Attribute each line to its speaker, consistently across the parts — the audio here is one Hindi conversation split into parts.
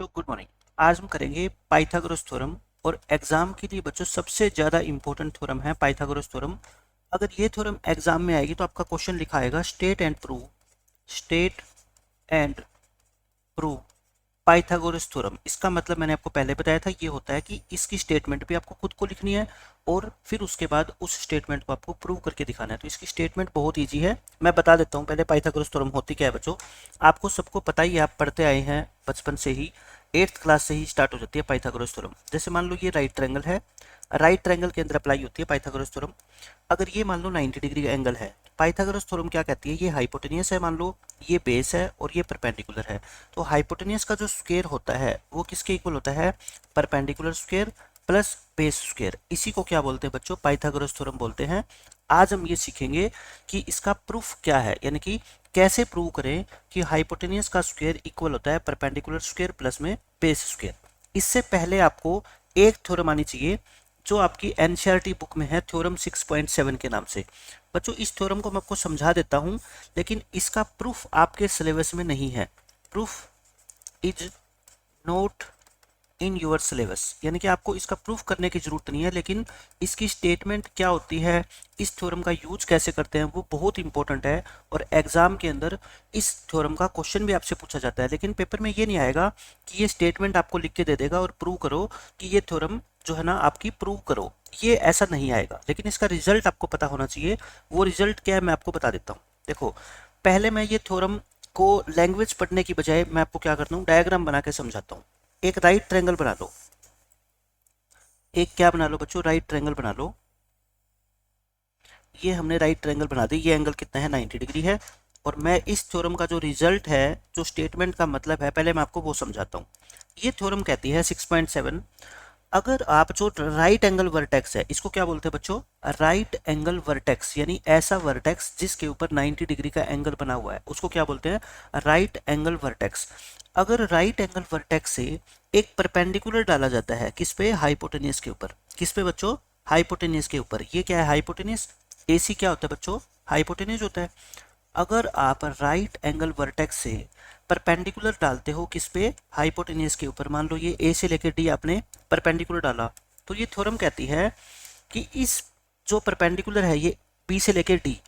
Speaker 1: तो गुड मॉर्निंग। आज हम करेंगे पाइथागोरस थ्योरम। और एग्जाम के लिए बच्चों सबसे ज़्यादा इंपॉर्टेंट थ्योरम है पाइथागोरस थ्योरम। अगर ये थ्योरम एग्जाम में आएगी तो आपका क्वेश्चन लिखा आएगा state and prove Pythagoras theorem. इसका मतलब मैंने आपको पहले बताया था, ये होता है कि इसकी स्टेटमेंट भी आपको खुद को लिखनी है और फिर उसके बाद उस स्टेटमेंट को आपको प्रूव करके दिखाना है। तो इसकी स्टेटमेंट बहुत इजी है, मैं बता देता हूँ पहले पाइथागोरस थ्योरम होती क्या है बच्चों। आपको सबको पता ही है, आप पढ़ते आए हैं बचपन से ही, 8th क्लास से ही स्टार्ट हो जाती है पाइथागोरस थ्योरम। जैसे मान लो ये राइट ट्रायंगल है, राइट ट्रायंगल के अंदर अप्लाई होती है पाइथागोरस थ्योरम। अगर ये मान लो 90 डिग्री का एंगल है, पाइथागोरस थ्योरम क्या कहती है, ये हाइपोटेनियस है मान लो, ये बेस है और ये परपेंडिकुलर है। तो हाइपोटेनियस का जो स्क्वायर होता है वो किसके इक्वल होता है, perpendicular square plus base square. इसी को क्या बोलते हैं बच्चों, पाइथागोरस थ्योरम बोलते हैं। आज हम ये सीखेंगे कि इसका प्रूफ क्या है, यानी कि कैसे प्रूव करें कि हाइपोटेनियस का स्क्वायर इक्वल होता है परपेंडिकुलर स्क्वायर प्लस में बेस स्क्वायर। इससे पहले आपको एक थ्योरम आनी चाहिए जो आपकी एनसीईआरटी बुक में है, थ्योरम 6.7 के नाम से। बच्चों इस थ्योरम को मैं आपको समझा देता हूं, लेकिन इसका प्रूफ आपके सिलेबस में नहीं है। Proof is note in your syllabus, यानी कि आपको इसका प्रूफ करने की जरूरत नहीं है, लेकिन इसकी स्टेटमेंट क्या होती है, इस थ्योरम का यूज कैसे करते हैं, वो बहुत इंपॉर्टेंट है। और एग्जाम के अंदर इस थ्योरम का क्वेश्चन भी आपसे पूछा जाता है, लेकिन पेपर में ये नहीं आएगा कि ये स्टेटमेंट आपको लिख के दे देगा और प्रूव करो कि ये थ्योरम जो है ना आपकी प्रूव करो, ये ऐसा नहीं आएगा। लेकिन इसका रिजल्ट आपको पता होना चाहिए। वो रिजल्ट क्या है मैं आपको बता देता हूँ। देखो, पहले मैं ये थ्योरम को लैंग्वेज पढ़ने की बजाय मैं आपको क्या करता हूँ, डायग्राम बना के समझाता हूँ। एक राइट ट्रायंगल बना लो, एक क्या बना लो बच्चों, राइट ट्रायंगल बना लो। ये हमने राइट ट्रायंगल बना दी, ये एंगल कितना है, 90 डिग्री है। और मैं इस थ्योरम का जो रिजल्ट है, जो स्टेटमेंट का मतलब है, पहले मैं आपको वो समझाता हूँ। ये थ्योरम कहती है 6.7, अगर आप जो राइट एंगल वर्टेक्स है, इसको क्या बोलते हैं बच्चों, राइट एंगल वर्टेक्स, यानी ऐसा वर्टेक्स जिसके ऊपर 90 डिग्री का एंगल बना हुआ है, उसको क्या बोलते हैं, राइट एंगल वर्टेक्स। अगर राइट एंगल वर्टेक्स से एक परपेंडिकुलर डाला जाता है, किस पे, हाइपोटेनियस के ऊपर। किस पे बच्चों, हाइपोटेनियस के ऊपर। ये क्या है, हाइपोटेनियस। एसी क्या होता है बच्चों, हाइपोटेनियस होता है। अगर आप राइट एंगल वर्टेक्स से परपेंडिकुलर डालते हो किस पे, हाइपोटेनियस के ऊपर, मान लो ये ए से लेकर डी आपने परपेंडिकुलर डाला, तो ये थ्योरम कहती है कि इस जो परपेंडिकुलर है, ये बी से लेकर डी,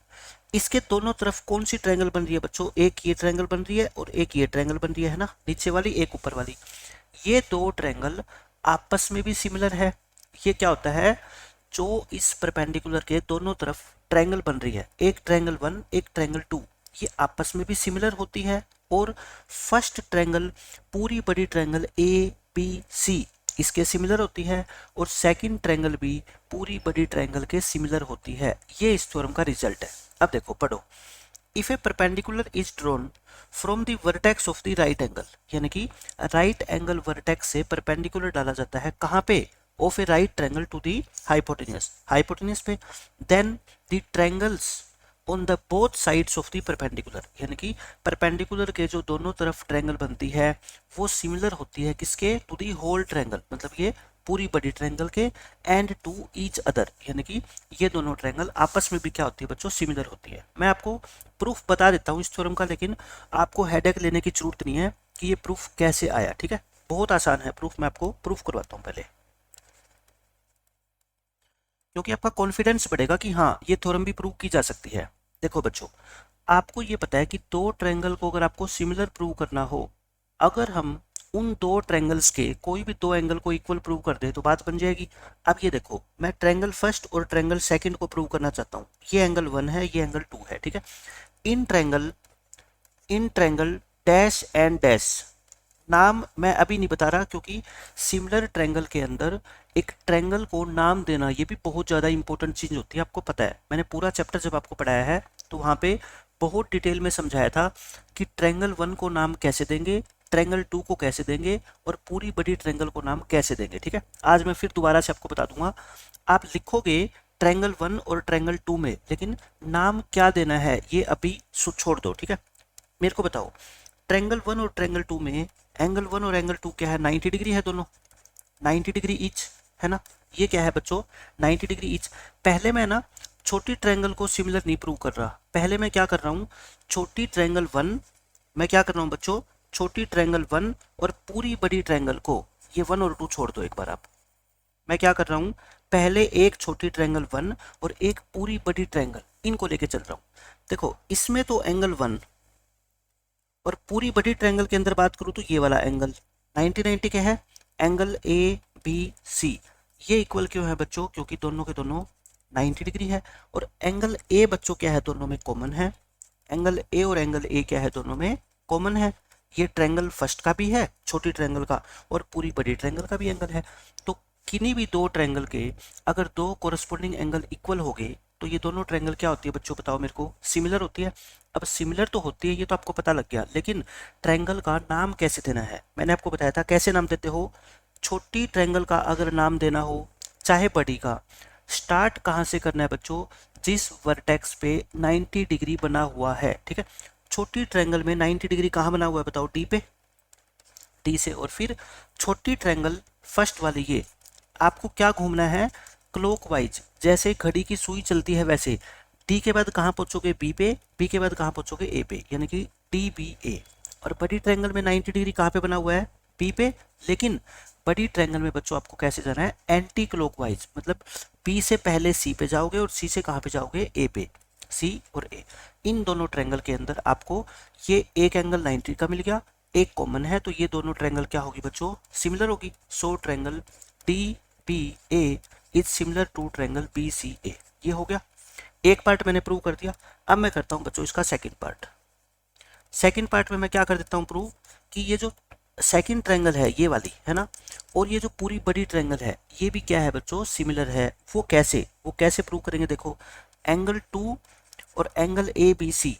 Speaker 1: इसके दोनों तरफ कौन सी ट्रायंगल बन रही है बच्चों, एक ये ट्रायंगल बन रही है और एक ये ट्रायंगल बन रही है ना, नीचे वाली एक ऊपर वाली। ये दो ट्रायंगल आपस में भी सिमिलर है। ये क्या होता है, जो इस परपेंडिकुलर के दोनों तरफ ट्रायंगल बन रही है, एक ट्रायंगल 1 एक ट्रायंगल 2, ये आपस में भी सिमिलर होती है। और फर्स्ट ट्रायंगल पूरी बड़ी ट्रायंगल ए बी सी इसके सिमिलर होती है, और सेकंड ट्रायंगल भी पूरी बड़ी ट्रायंगल के सिमिलर होती है। ये इस थ्योरम का रिजल्ट है। अब देखो पढ़ो, if a perpendicular is drawn from the vertex of the right angle, यानी कि राइट एंगल वर्टेक्स से परपेंडिकुलर डाला जाता है कहाँ पे, of a right triangle to the hypotenuse, hypotenuse पे, then the triangles on the both sides of the perpendicular, यानी कि परपेंडिकुलर के जो दोनों तरफ ट्रायंगल बनती है वो सिमिलर होती है किसके, टू दी होल ट्रायंगल, मतलब ये पूरी बड़ी ट्रायंगल के, एंड टू ईच अदर, यानी कि ये दोनों ट्रायंगल आपस में भी क्या होती है बच्चों, सिमिलर होती है। मैं आपको प्रूफ बता देता हूँ इस थ्योरम का, लेकिन आपको हेडेक लेने की जरूरत नहीं है कि ये प्रूफ कैसे आया, ठीक है, बहुत आसान है प्रूफ। मैं आपको प्रूफ करवाता हूँ पहले, क्योंकि आपका कॉन्फिडेंस बढ़ेगा कि हाँ ये थ्योरम भी प्रूव की जा सकती है। देखो बच्चों, आपको ये पता है कि दो ट्रायंगल को अगर आपको सिमिलर प्रूव करना हो, अगर हम उन दो ट्रायंगल्स के कोई भी दो एंगल को इक्वल प्रूव कर दे तो बात बन जाएगी। अब ये देखो, मैं ट्रायंगल फर्स्ट और ट्रायंगल सेकंड को प्रूव करना चाहता हूँ। ये एंगल 1 है, ये एंगल 2 है, ठीक है। In triangle dash and dash, नाम मैं अभी नहीं बता रहा, क्योंकि सिमिलर ट्रायंगल के अंदर एक ट्रायंगल को नाम देना ये भी बहुत ज़्यादा इंपॉर्टेंट चीज़ होती है। आपको पता है, मैंने पूरा चैप्टर जब आपको पढ़ाया है तो वहाँ पे बहुत डिटेल में समझाया था कि ट्रायंगल 1 को नाम कैसे देंगे, ट्रायंगल 2 को कैसे देंगे, और पूरी बड़ी ट्रायंगल को नाम कैसे देंगे, ठीक है। आज मैं फिर दोबारा से आपको बता दूंगा। आप लिखोगे ट्रायंगल 1 और ट्रायंगल 2 में, लेकिन नाम क्या देना है ये अभी छोड़ दो, ठीक है। मेरे को बताओ, ट्रायंगल 1 और ट्रायंगल 2 में एंगल 1 और एंगल 2 क्या है, 90 डिग्री है दोनों, 90 डिग्री ईच है ना। ये क्या है बच्चों, 90 डिग्री ईच। पहले मैं ना छोटी ट्रायंगल को सिमिलर नहीं प्रूव कर रहा, पहले मैं क्या कर रहा हूँ, छोटी ट्रायंगल 1 मैं क्या कर रहा हूँ बच्चों, छोटी ट्रायंगल 1 और पूरी बड़ी ट्रायंगल को, ये 1 और 2 छोड़ दो एक बार आप। मैं क्या कर रहा हूँ, पहले एक छोटी ट्रायंगल 1 और एक पूरी बड़ी ट्रायंगल, इनको लेके चल रहा हूँ। देखो इसमें तो एंगल 1 और पूरी बड़ी ट्रायंगल के अंदर बात करूँ तो ये वाला एंगल 90-90 क्या है, एंगल ए बी सी। ये इक्वल क्यों है बच्चों, क्योंकि दोनों के दोनों 90 डिग्री है। और एंगल ए बच्चों क्या है, दोनों में कॉमन है। एंगल ए और एंगल ए क्या है, दोनों में कॉमन है। ये ट्रायंगल फर्स्ट का भी है छोटी ट्रायंगल का, और पूरी बड़ी ट्रायंगल का भी एंगल है। तो किन्हीं भी दो ट्रायंगल के अगर दो कोरस्पोंडिंग एंगल इक्वल हो गए तो ये दोनों ट्रायंगल क्या होती है बच्चों, बताओ मेरे को, सिमिलर होती है। अब सिमिलर तो होती है, ये तो आपको पता लग गया, लेकिन ट्रायंगल का नाम कैसे देना है मैंने आपको बताया था। कैसे नाम देते हो, छोटी ट्रायंगल का अगर नाम देना हो चाहे बड़ी का, स्टार्ट कहाँ से करना है बच्चों, जिस वर्टेक्स पे 90 डिग्री बना हुआ है। ठीक है, छोटी ट्रायंगल में 90 डिग्री कहाँ बना हुआ है बताओ, डी पे, डी से। और फिर छोटी ट्रायंगल फर्स्ट वाली, ये आपको क्या घूमना है, क्लॉकवाइज, जैसे घड़ी की सुई चलती है वैसे। डी के बाद कहाँ पहुंचोगे, बी पे, बी के बाद कहाँ पहुंचोगे, ए पे, यानी कि डी बी ए। और बड़ी ट्रायंगल में 90 डिग्री कहाँ पे बना हुआ है, बी पे। लेकिन बड़ी ट्रायंगल में बच्चों आपको कैसे जाना है, एंटी क्लॉकवाइज, मतलब बी से पहले सी पे जाओगे और सी से कहाँ पे जाओगे, ए पे। सी और ए, इन दोनों ट्रायंगल के अंदर आपको ये एक एंगल 90 का मिल गया, एक कॉमन है, तो ये दोनों ट्रायंगल क्या होगी बच्चों, सिमिलर होगी। So triangle D B A is similar to triangle B C A. ये हो गया, एक पार्ट मैंने प्रूव कर दिया। अब मैं करता हूँ बच्चों इसका सेकंड पार्ट। सेकंड पार्ट में मैं क्या कर देता हूँ प्रूव, कि ये जो सेकंड ट्रायंगल है ये वाली है ना, और ये जो पूरी बड़ी ट्रायंगल है ये भी क्या है बच्चों, सिमिलर है। वो कैसे, वो कैसे प्रूव करेंगे, देखो एंगल 2 और एंगल ए बी सी,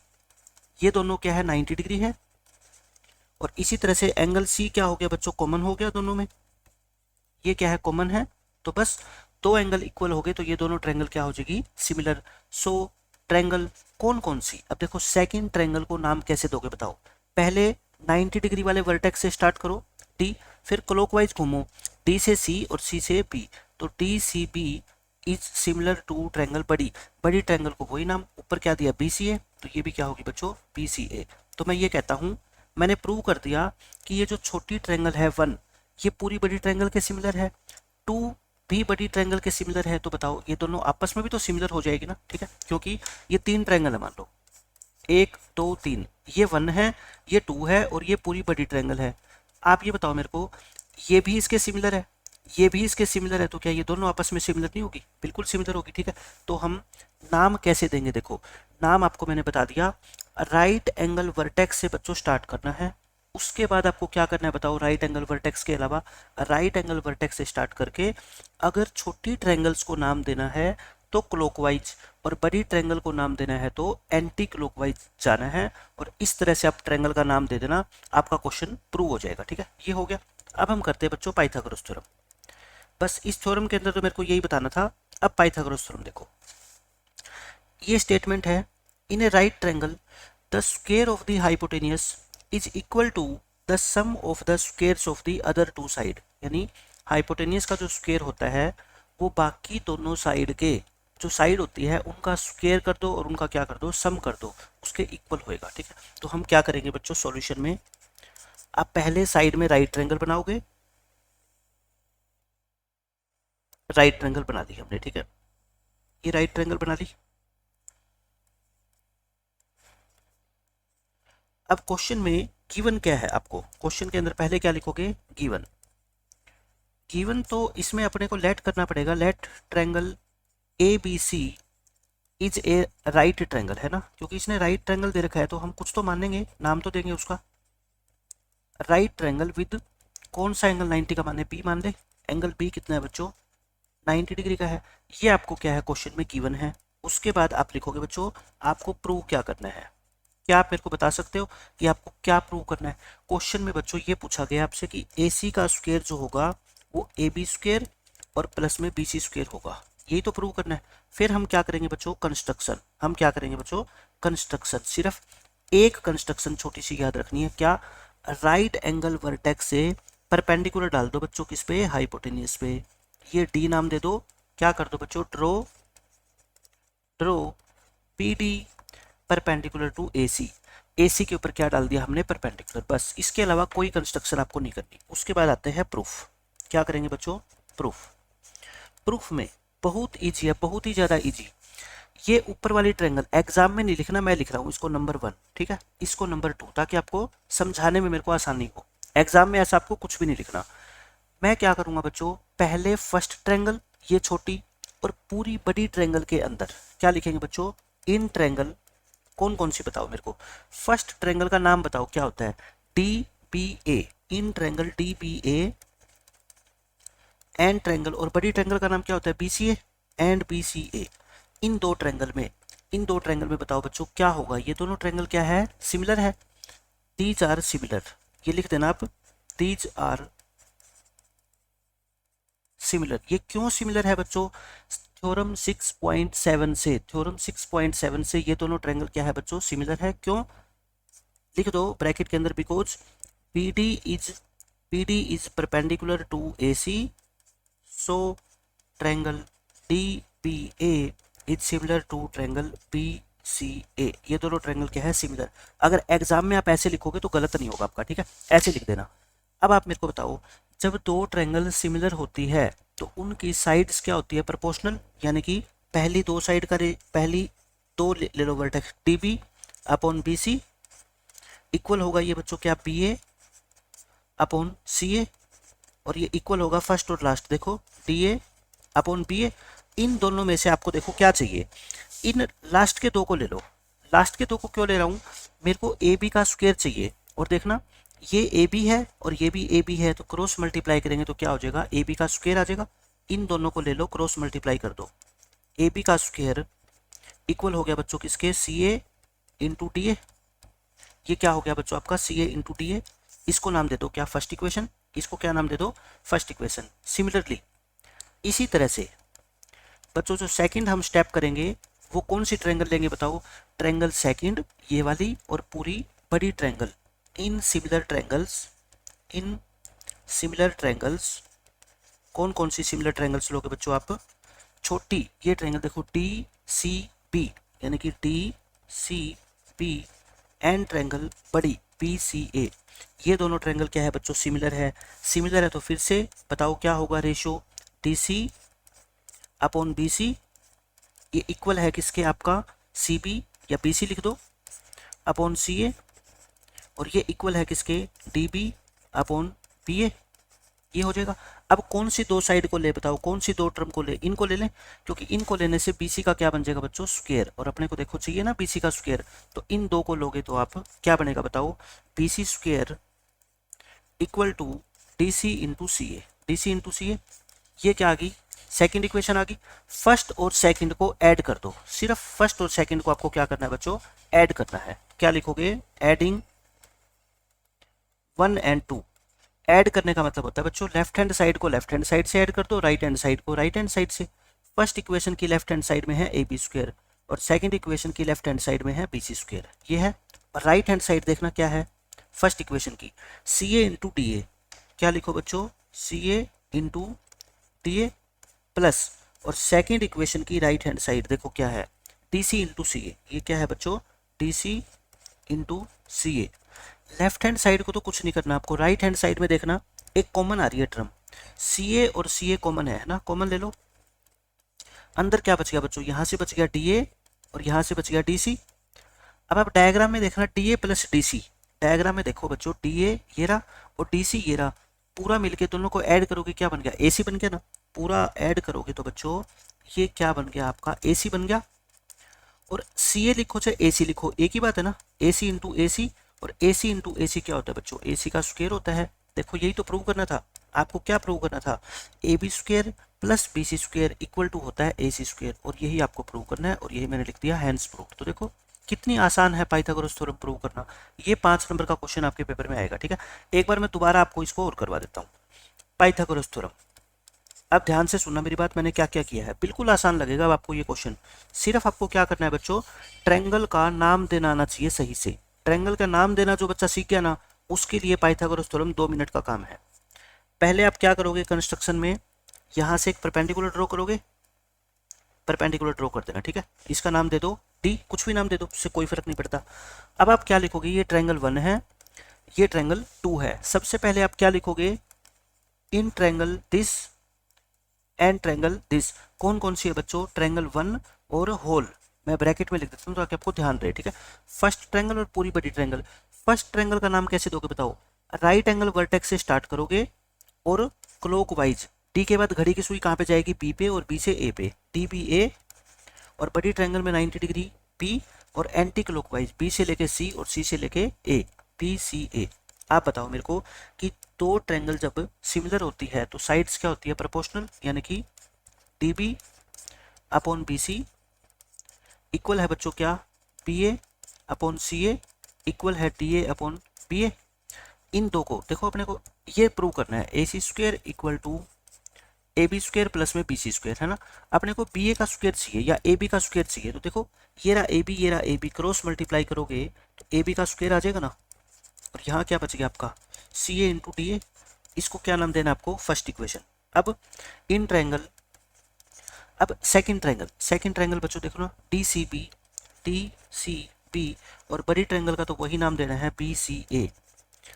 Speaker 1: ये दोनों क्या है, 90 डिग्री है। और इसी तरह से एंगल सी क्या हो गया बच्चों, कॉमन हो गया दोनों में, ये क्या है, कॉमन है। तो बस दो एंगल इक्वल हो गए तो ये दोनों ट्रायंगल क्या हो जाएगी, सिमिलर। सो ट्रायंगल कौन कौन सी, अब देखो सेकंड ट्रायंगल को नाम कैसे दोगे बताओ। पहले 90 डिग्री वाले वर्टेक्स से स्टार्ट करो, डी, फिर क्लॉकवाइज घूमो, डी से सी और सी से बी, तो D C B is similar to triangle बड़ी। बड़ी ट्रायंगल को वही नाम, ऊपर क्या दिया, बी सी ए, तो ये भी क्या होगी बच्चों, बी सी ए। तो मैं ये कहता हूँ, मैंने प्रूव कर दिया कि ये जो छोटी ट्रायंगल है 1, ये पूरी बड़ी ट्रायंगल के सिमिलर है, 2 भी बड़ी ट्रायंगल के सिमिलर है। तो बताओ ये दोनों आपस में भी तो सिमिलर हो जाएगी ना, ठीक है, क्योंकि ये 3 ट्रायंगल है, मान लो 1 2 3, ये 1 है, ये 2 है और ये पूरी बड़ी ट्रायंगल है। आप ये बताओ मेरे को, ये भी इसके सिमिलर है, ये भी इसके सिमिलर है, तो क्या ये दोनों आपस में सिमिलर नहीं होगी, बिल्कुल सिमिलर होगी। ठीक है, तो हम नाम कैसे देंगे, देखो नाम आपको मैंने बता दिया, राइट एंगल वर्टेक्स से बच्चों स्टार्ट करना है। उसके बाद आपको क्या करना है बताओ, राइट एंगल वर्टेक्स के अलावा राइट एंगल वर्टेक्स से स्टार्ट करके अगर छोटी ट्रायंगल्स को नाम देना है तो क्लॉकवाइज, और बड़ी ट्रायंगल को नाम देना है तो एंटी क्लॉकवाइज जाना है। और इस तरह से आप ट्रायंगल का नाम दे देना, आपका क्वेश्चन प्रूव हो जाएगा। ठीक है, ये हो गया। अब हम करते हैं बच्चों पाइथागोरस थ्योरम। बस इस थ्योरम के अंदर तो मेरे को यही बताना था। अब पाइथागोरस थ्योरम देखो, ये स्टेटमेंट है, in a right triangle the square of the hypotenuse is equal to the sum of the squares of the other two side. यानी हाइपोटेनियस का जो स्क्वायर होता है वो बाकी दोनों साइड के जो साइड होती है उनका स्क्वायर कर दो और उनका क्या कर दो, सम कर दो, उसके इक्वल होएगा। ठीक है, तो हम क्या करेंगे बच्चों सॉल्यूशन में, आप पहले साइड में राइट ट्रायंगल बनाओगे, राइट ट्रायंगल बना दी हमने। ठीक है, ये राइट ट्रायंगल बना ली। अब क्वेश्चन में गिवन क्या है, आपको क्वेश्चन के अंदर पहले क्या लिखोगे, गिवन। गिवन तो इसमें अपने को लेट करना पड़ेगा, let triangle A B C is a right triangle, है ना, क्योंकि इसने राइट ट्रायंगल दे रखा है तो हम कुछ तो मानेंगे, नाम तो देंगे उसका। राइट ट्रायंगल विद कौन सा एंगल 90 का माने, बी मान ले। एंगल बी कितना है बच्चों, 90 डिग्री का है। ये आपको क्या है क्वेश्चन में गिवन है। उसके बाद आप लिखोगे बच्चों आपको प्रूव क्या करना है। क्या आप मेरे को बता सकते हो कि आपको क्या प्रूव करना है। क्वेश्चन में बच्चों ये पूछा गया आपसे कि ए सी का स्क्वायर जो होगा वो ए बी स्क्वायर और प्लस में बी सी स्क्वायर होगा, यही तो प्रूव करना है। फिर हम क्या करेंगे बच्चों, कंस्ट्रक्शन। हम क्या करेंगे बच्चों, कंस्ट्रक्शन। सिर्फ एक कंस्ट्रक्शन छोटी सी याद रखनी है, क्या, राइट एंगल वर्टेक्स से परपेंडिकुलर डाल दो बच्चों, किस पे, हाइपोटेनियस पे। ये डी नाम दे दो, क्या कर दो बच्चों, draw draw P D perpendicular to A C. AC के ऊपर क्या डाल दिया हमने, परपेंडिकुलर, बस। इसके अलावा कोई कंस्ट्रक्शन आपको नहीं करनी। उसके बाद आते हैं प्रूफ। क्या करेंगे बच्चों, प्रूफ। प्रूफ में बहुत ईजी है, बहुत ही ज़्यादा ईजी। ये ऊपर वाली ट्रायंगल एग्जाम में नहीं लिखना, मैं लिख रहा हूँ इसको नंबर 1, ठीक है, इसको नंबर 2, ताकि आपको समझाने में मेरे को आसानी हो। एग्जाम में ऐसा आपको कुछ भी नहीं लिखना। मैं क्या करूँगा बच्चों, पहले फर्स्ट ट्रायंगल ये छोटी और पूरी बड़ी ट्रायंगल के अंदर क्या लिखेंगे बच्चों, इन ट्रायंगल कौन कौन सी बताओ मेरे को। फर्स्ट ट्रायंगल का नाम बताओ क्या होता है, DBA, in triangle DBA and triangle, और बड़ी ट्रायंगल का नाम क्या होता है, BCA एंड BCA। इन दो ट्रायंगल में बताओ बच्चों क्या होगा, ये दोनों ट्रायंगल क्या है, सिमिलर है। दीज आर सिमिलर, ये लिख देना आप, दीज आर सिमिलर। ये क्यों सिमिलर है बच्चों, थ्योरम 6.7 से, थ्योरम 6.7 से ये दोनों ट्रायंगल क्या है बच्चों, सिमिलर है। क्यों, लिख दो ब्रैकेट के अंदर, because BD is perpendicular to AC, so triangle DBA is similar to triangle BCA। ये दोनों ट्रायंगल क्या है, सिमिलर। अगर एग्जाम में आप ऐसे लिखोगे तो गलत नहीं होगा आपका, ठीक है, ऐसे लिख देना। अब आप मेरे को बताओ, जब दो ट्रायंगल सिमिलर होती है तो उनकी साइड्स क्या होती है, प्रोपोर्शनल, यानी कि पहली दो साइड का पहली दो ले लो vertex, DB upon BC equal होगा ये बच्चों क्या, BA अपॉन CA, और ये इक्वल होगा फर्स्ट और लास्ट, देखो DA अपॉन BA। इन दोनों में से आपको देखो क्या चाहिए, इन लास्ट के दो को ले लो। लास्ट के दो को क्यों ले रहा हूँ, मेरे को AB का स्क्वायर चाहिए, और देखना ये AB है और ये भी AB है, तो क्रॉस मल्टीप्लाई करेंगे तो क्या हो जाएगा, AB का स्क्वायर आ जाएगा। इन दोनों को ले लो, क्रॉस मल्टीप्लाई कर दो, AB का स्क्वायर इक्वल हो गया बच्चों किसके, CA इंटू DA। ये क्या हो गया बच्चों आपका, CA इंटू DA। इसको नाम दे दो क्या, फर्स्ट इक्वेशन, इसको क्या नाम दे दो, फर्स्ट इक्वेशन। सिमिलरली इसी तरह से बच्चों जो सेकंड हम स्टेप करेंगे वो कौन सी ट्रायंगल लेंगे बताओ, ट्रायंगल सेकंड ये वाली और पूरी बड़ी ट्रायंगल। इन सिमिलर ट्रायंगल्स कौन कौन सी सिमिलर ट्रायंगल्स लोगे बच्चों आप, छोटी ये ट्रायंगल देखो DCB, यानी कि DCB एंड ट्रायंगल बड़ी BCA। ये दोनों ट्रायंगल क्या है बच्चों, सिमिलर है। सिमिलर है तो फिर से बताओ क्या होगा, रेशो DC अपॉन BC, ये इक्वल है किसके आपका, CB या BC लिख दो अपॉन CA, और ये इक्वल है किसके, DB अपॉन BA। ये हो जाएगा। अब कौन सी दो साइड को ले बताओ, कौन सी दो टर्म को ले, इनको ले लें, क्योंकि इनको लेने से BC का क्या बन जाएगा बच्चों, स्क्वायर, और अपने को देखो चाहिए ना BC का स्क्वायर, तो इन दो को लोगे तो आप क्या बनेगा बताओ, BC square equal to DC into CA, DC into CA। ये क्या आ गई, सेकंड इक्वेशन आ गई। फर्स्ट और सेकंड को ऐड कर दो, सिर्फ फर्स्ट और सेकंड को आपको क्या करना है बच्चों, ऐड करना है। क्या लिखोगे, एडिंग 1 एंड 2। ऐड करने का मतलब होता है बच्चों, लेफ्ट हैंड साइड को लेफ्ट हैंड साइड से ऐड कर दो, राइट हैंड साइड को राइट हैंड साइड से। फर्स्ट इक्वेशन की लेफ्ट हैंड साइड में है AB स्क्वायर, और सेकंड इक्वेशन की लेफ्ट हैंड साइड में है BC स्क्वायर, ये है। और राइट हैंड साइड देखना क्या है, फर्स्ट इक्वेशन की CA इंटू DA। क्या लिखो बच्चों, CA इंटू DA प्लस, और सेकंड इक्वेशन की राइट हैंड साइड देखो क्या है, DC इंटू CA। ये क्या है बच्चों, DC into CA। Left hand side को तो कुछ नहीं करना आपको, राइट हैंड साइड में देखना एक कॉमन आ रही है टर्म, CA और CA कॉमन है ना, कॉमन ले लो। अंदर क्या बच गया बच्चों, यहाँ से बच गया DA और यहाँ से बच गया DC। अब आप डायग्राम में देखना DA प्लस DC, डायग्राम में देखो बच्चों DA ये रहा और DC ये रहा, पूरा मिलके दोनों को ऐड करोगे क्या बन गया, AC बन गया ना। पूरा ऐड करोगे तो बच्चों ये क्या बन गया आपका, AC बन गया। और CA लिखो चाहे AC लिखो, एक ही बात है ना, AC इंटू AC, और AC इंटू AC क्या होता है बच्चों, AC का स्क्वायर होता है। देखो यही तो प्रूव करना था आपको, क्या प्रूव करना था, AB square plus BC square equal to होता है AC स्क्वायर, और यही आपको प्रूव करना है, और यही मैंने लिख दिया हैंस प्रूव। तो देखो कितनी आसान है पाइथागोरस थ्योरम प्रूव करना। ये 5 नंबर का क्वेश्चन आपके पेपर में आएगा, ठीक है। एक बार मैं दोबारा आपको इसको और करवा देता हूँ, पाइथागोरस थ्योरम। अब ध्यान से सुनना मेरी बात, मैंने क्या क्या किया है, बिल्कुल आसान लगेगा अब आपको ये क्वेश्चन। सिर्फ आपको क्या करना है बच्चों, ट्रायंगल का नाम देना आना चाहिए सही से। ट्रायंगल का नाम देना जो बच्चा सीख गया ना, उसके लिए पाइथागोरस थ्योरम 2 मिनट का काम है। पहले आप क्या करोगे, कंस्ट्रक्शन में यहाँ से एक परपेंडिकुलर ड्रॉ करोगे, परपेंडिकुलर ड्रॉ कर देना, ठीक है। इसका नाम दे दो डी, कुछ भी नाम दे दो, उससे कोई फर्क नहीं पड़ता। अब आप क्या लिखोगे, ये ट्रायंगल 1 है, ये ट्रायंगल 2 है। सबसे पहले आप क्या लिखोगे, in triangle this and triangle this. कौन कौन सी है बच्चों, ट्रायंगल 1 और होल, मैं ब्रैकेट में लिख देता हूँ ताकि आपको ध्यान रहे, ठीक है। फर्स्ट ट्रायंगल और पूरी बड़ी ट्रायंगल। फर्स्ट ट्रायंगल का नाम कैसे दोगे बताओ, राइट एंगल वर्टेक्स से स्टार्ट करोगे और क्लॉकवाइज, डी के बाद घड़ी की सुई कहाँ पे जाएगी, बी पे, और बी से ए पे, डी बी ए। और बड़ी ट्रायंगल में 90 डिग्री बी, और एंटी क्लॉकवाइज बी से लेके सी और सी से लेके ए, बी सी ए। आप बताओ मेरे को कि दो ट्रायंगल जब सिमिलर होती है तो साइड्स क्या होती है, प्रोपोर्शनल, यानी कि D B upon B C equal है बच्चों क्या, B A upon C A equal है D A upon B A. इन दो को देखो, अपने को ये प्रूव करना है, A C square equal to A B square plus में बी सी स्क्वेयर, है ना। अपने को बी ए का स्क्वेयर चाहिए या ए बी का स्क्वेयर चाहिए, तो देखो ये रहा ए बी, ये रहा ए बी, क्रॉस मल्टीप्लाई करोगे तो ए बी का स्क्वेयर आ जाएगा ना, और यहाँ क्या बच गया आपका, सी ए इंटू डी ए। इसको क्या नाम देना आपको, फर्स्ट इक्वेशन। अब इन ट्रायंगल, अब सेकंड ट्रायंगल बच्चों देखो ना, डी सी बी, और बड़ी ट्रायंगल का तो वही नाम देना है, बी सी ए।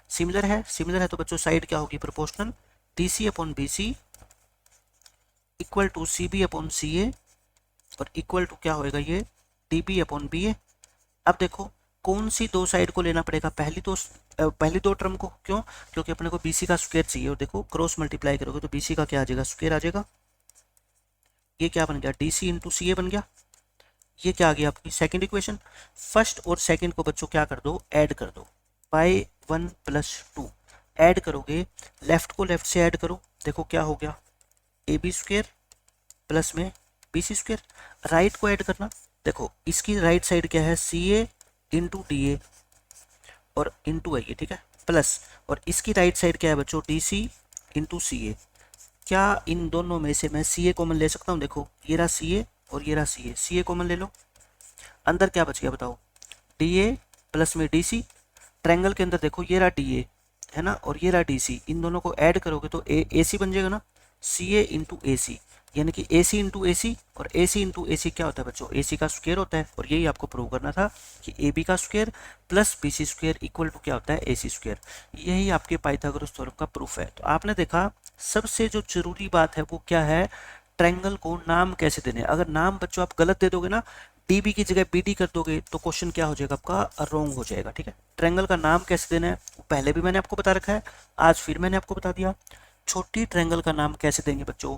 Speaker 1: सिमिलर है तो बच्चों साइड क्या होगी, proportional, D C upon B C equal to C B upon C A, और इक्वल टू क्या होएगा ये, D B upon B A. अब देखो कौन सी दो साइड को लेना पड़ेगा, पहली दो टर्म को, क्यों, क्योंकि अपने को बीसी का स्क्वायर चाहिए, और देखो क्रॉस मल्टीप्लाई करोगे तो बीसी का क्या आ जाएगा, स्क्वायर आ जाएगा। ये क्या बन गया, डी सी इंटू सी ए बन गया। ये क्या आ गया आपकी सेकंड इक्वेशन। फर्स्ट और सेकंड को बच्चों क्या कर दो, ऐड कर दो, बाय 1 + 2 ऐड करोगे, लेफ्ट को लेफ्ट से ऐड करो, देखो क्या हो गया, ए बी स्क्वायर प्लस में बी सी स्क्वायर। राइट को ऐड करना, देखो इसकी राइट साइड क्या है, सी ए इंटू डी ए और इंटू है ये, ठीक है, प्लस, और इसकी राइट साइड क्या है बच्चों, डी सी इंटू सी ए। क्या इन दोनों में से मैं सी ए कॉमन ले सकता हूँ, देखो ये रहा सी ए और ये रहा सी ए कॉमन ले लो, अंदर क्या बच गया बताओ, डी ए प्लस में डी सी। ट्रायंगल के अंदर देखो ये रहा डी ए, है ना, और ये रहा डी सी, इन दोनों को ऐड करोगे तो ए सी बन जाएगा ना, सी ए इंटू ए सी, यानी कि ए सी इंटू ए सी, और ए सी इंटू ए सी क्या होता है बच्चों, ए सी का स्क्वायर होता है। और यही आपको प्रूव करना था कि ए बी का square plus B C square equal to क्या होता है, ए सी स्क्वायर। यही आपके पाइथागोरस थ्योरम का प्रूफ है। तो आपने देखा सबसे जो जरूरी बात है वो क्या है, ट्रायंगल को नाम कैसे देने। अगर नाम बच्चों आप गलत दे दोगे ना, डी बी की जगह बी डी कर दोगे तो क्वेश्चन क्या हो जाएगा आपका, रॉन्ग हो जाएगा, ठीक है। ट्रायंगल का नाम कैसे देना है पहले भी मैंने आपको बता रखा है, आज फिर मैंने आपको बता दिया। छोटी ट्रायंगल का नाम कैसे देंगे बच्चों,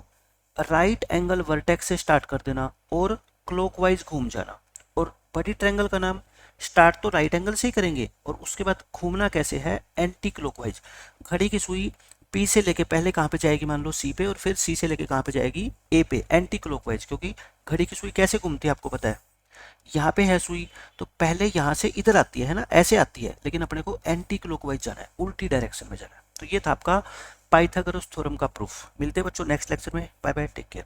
Speaker 1: राइट एंगल वर्टेक्स से स्टार्ट कर देना और क्लॉकवाइज घूम जाना। और बड़ी ट्रायंगल का नाम स्टार्ट तो राइट एंगल से ही करेंगे और उसके बाद घूमना कैसे है, एंटी क्लॉकवाइज। घड़ी की सुई पी से लेके पहले कहाँ पे जाएगी, मान लो सी पे, और फिर सी से लेके कहाँ पे जाएगी, ए पे, एंटी क्लॉकवाइज। क्योंकि घड़ी की सुई कैसे घूमती है आपको पता है, यहाँ पे है सुई तो पहले यहाँ से इधर आती है ना, ऐसे आती है, लेकिन अपने को एंटी क्लॉकवाइज जाना है, उल्टी डायरेक्शन में जाना है। तो ये था आपका पाइथागोरस थ्योरम का प्रूफ। मिलते हैं बच्चों नेक्स्ट लेक्चर में, बाय बाय, टेक केयर।